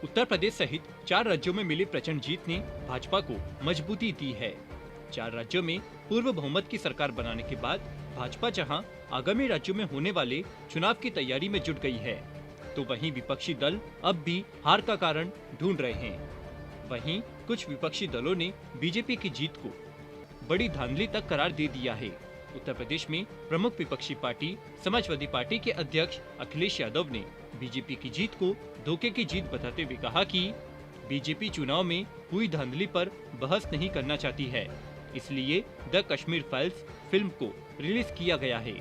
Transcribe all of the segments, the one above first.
उत्तर प्रदेश सहित 4 राज्यों में मिली प्रचंड जीत ने भाजपा को मजबूती दी है। 4 राज्यों में पूर्व बहुमत की सरकार बनाने के बाद भाजपा जहां आगामी राज्यों में होने वाले चुनाव की तैयारी में जुट गई है, तो वहीं विपक्षी दल अब भी हार का कारण ढूंढ रहे हैं। वहीं कुछ विपक्षी दलों ने बीजेपी की जीत को बड़ी धांधली तक करार दे दिया है। उत्तर प्रदेश में प्रमुख विपक्षी पार्टी समाजवादी पार्टी के अध्यक्ष अखिलेश यादव ने बीजेपी की जीत को धोखे की जीत बताते हुए कहा कि बीजेपी चुनाव में हुई धांधली पर बहस नहीं करना चाहती है, इसलिए द कश्मीर फाइल्स फिल्म को रिलीज किया गया है।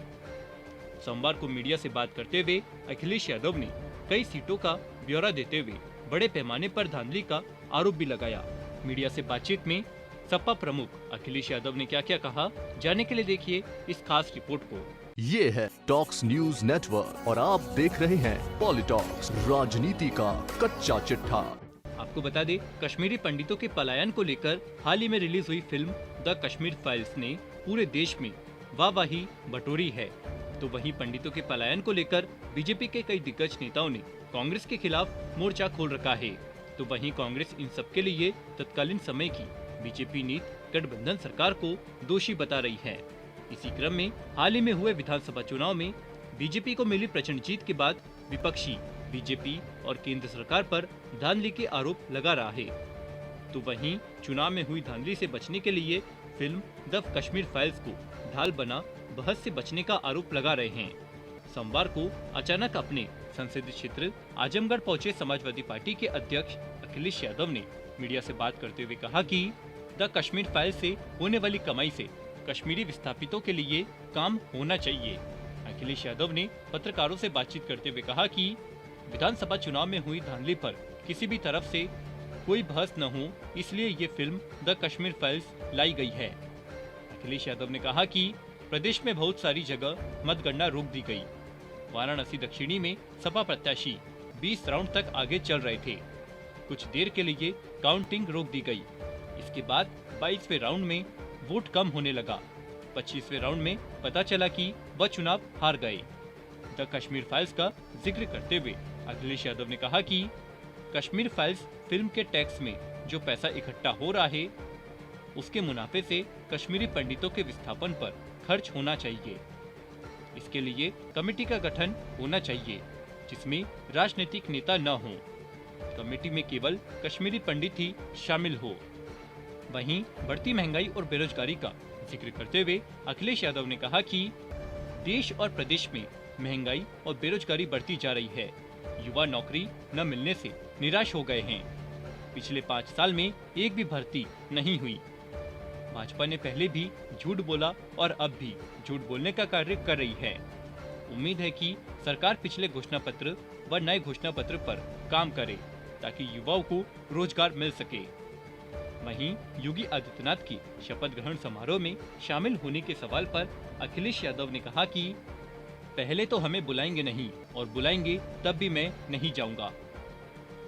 सोमवार को मीडिया से बात करते हुए अखिलेश यादव ने कई सीटों का ब्यौरा देते हुए बड़े पैमाने पर धांधली का आरोप भी लगाया। मीडिया से बातचीत में सपा प्रमुख अखिलेश यादव ने क्या क्या कहा, जानने के लिए देखिए इस खास रिपोर्ट को। ये है टॉक्स न्यूज नेटवर्क और आप देख रहे हैं पॉलिटॉक्स, राजनीति का कच्चा चिट्ठा। आपको बता दें, कश्मीरी पंडितों के पलायन को लेकर हाल ही में रिलीज हुई फिल्म द कश्मीर फाइल्स ने पूरे देश में वाहवाही बटोरी है। तो वहीं पंडितों के पलायन को लेकर बीजेपी के कई दिग्गज नेताओं ने कांग्रेस के खिलाफ मोर्चा खोल रखा है। तो वहीं कांग्रेस इन सब के लिए तत्कालीन समय की बीजेपी नीति गठबंधन सरकार को दोषी बता रही है। इसी क्रम में हाल ही में हुए विधानसभा चुनाव में बीजेपी को मिली प्रचंड जीत के बाद विपक्षी बीजेपी और केंद्र सरकार पर धांधली के आरोप लगा रहा है। तो वहीं चुनाव में हुई धांधली से बचने के लिए फिल्म द कश्मीर फाइल्स को ढाल बना बहस से बचने का आरोप लगा रहे हैं। सोमवार को अचानक अपने संसदीय क्षेत्र आजमगढ़ पहुंचे समाजवादी पार्टी के अध्यक्ष अखिलेश यादव ने मीडिया से बात करते हुए कहा कि द कश्मीर फाइल से होने वाली कमाई से कश्मीरी विस्थापितों के लिए काम होना चाहिए। अखिलेश यादव ने पत्रकारों से बातचीत करते हुए कहा कि विधानसभा चुनाव में हुई धांधली पर किसी भी तरफ से कोई बहस न हो, इसलिए ये फिल्म द कश्मीर फाइल्स लाई गई है। अखिलेश यादव ने कहा कि प्रदेश में बहुत सारी जगह मतगणना रोक दी गई। वाराणसी दक्षिणी में सपा प्रत्याशी 20 राउंड तक आगे चल रहे थे। कुछ देर के लिए काउंटिंग रोक दी गई। इसके बाद 22वें राउंड में वोट कम होने लगा। 25वें राउंड में पता चला कि वह चुनाव हार गए। द कश्मीर फाइल्स का जिक्र करते हुए अखिलेश यादव ने कहा कि कश्मीर फाइल्स फिल्म के टैक्स में जो पैसा इकट्ठा हो रहा है, उसके मुनाफे से कश्मीरी पंडितों के विस्थापन पर खर्च होना चाहिए। इसके लिए कमेटी का गठन होना चाहिए जिसमें राजनीतिक नेता न हो। कमेटी में केवल कश्मीरी पंडित ही शामिल हो। वहीं बढ़ती महंगाई और बेरोजगारी का जिक्र करते हुए अखिलेश यादव ने कहा कि देश और प्रदेश में महंगाई और बेरोजगारी बढ़ती जा रही है। युवा नौकरी न मिलने से निराश हो गए हैं। पिछले 5 साल में एक भी भर्ती नहीं हुई। भाजपा ने पहले भी झूठ बोला और अब भी झूठ बोलने का कार्य कर रही है। उम्मीद है कि सरकार पिछले घोषणा पत्र व नए घोषणा पत्र पर काम करे ताकि युवाओं को रोजगार मिल सके। वहीं योगी आदित्यनाथ की शपथ ग्रहण समारोह में शामिल होने के सवाल पर अखिलेश यादव ने कहा कि पहले तो हमें बुलाएंगे नहीं और बुलाएंगे तब भी मैं नहीं जाऊंगा।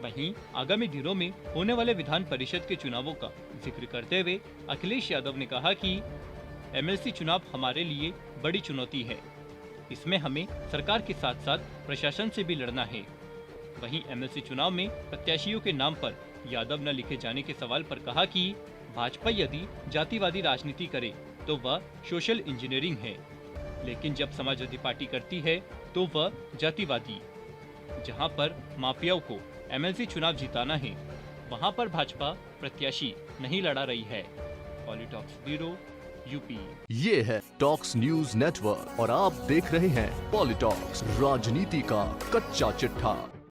वहीं आगामी दिनों में होने वाले विधान परिषद के चुनावों का जिक्र करते हुए अखिलेश यादव ने कहा कि एमएलसी चुनाव हमारे लिए बड़ी चुनौती है। इसमें हमें सरकार के साथ साथ प्रशासन से भी लड़ना है। वहीं एमएलसी चुनाव में प्रत्याशियों के नाम पर यादव न लिखे जाने के सवाल पर कहा कि भाजपा यदि जातिवादी राजनीति करे तो वह सोशल इंजीनियरिंग है, लेकिन जब समाजवादी पार्टी करती है तो वह जातिवादी। जहां पर माफियाओं को एमएलसी चुनाव जिताना है, वहां पर भाजपा प्रत्याशी नहीं लड़ा रही है। PoliTalks bureau UP. ये है टॉक्स न्यूज नेटवर्क और आप देख रहे हैं पॉलिटॉक्स, राजनीति का कच्चा चिट्ठा।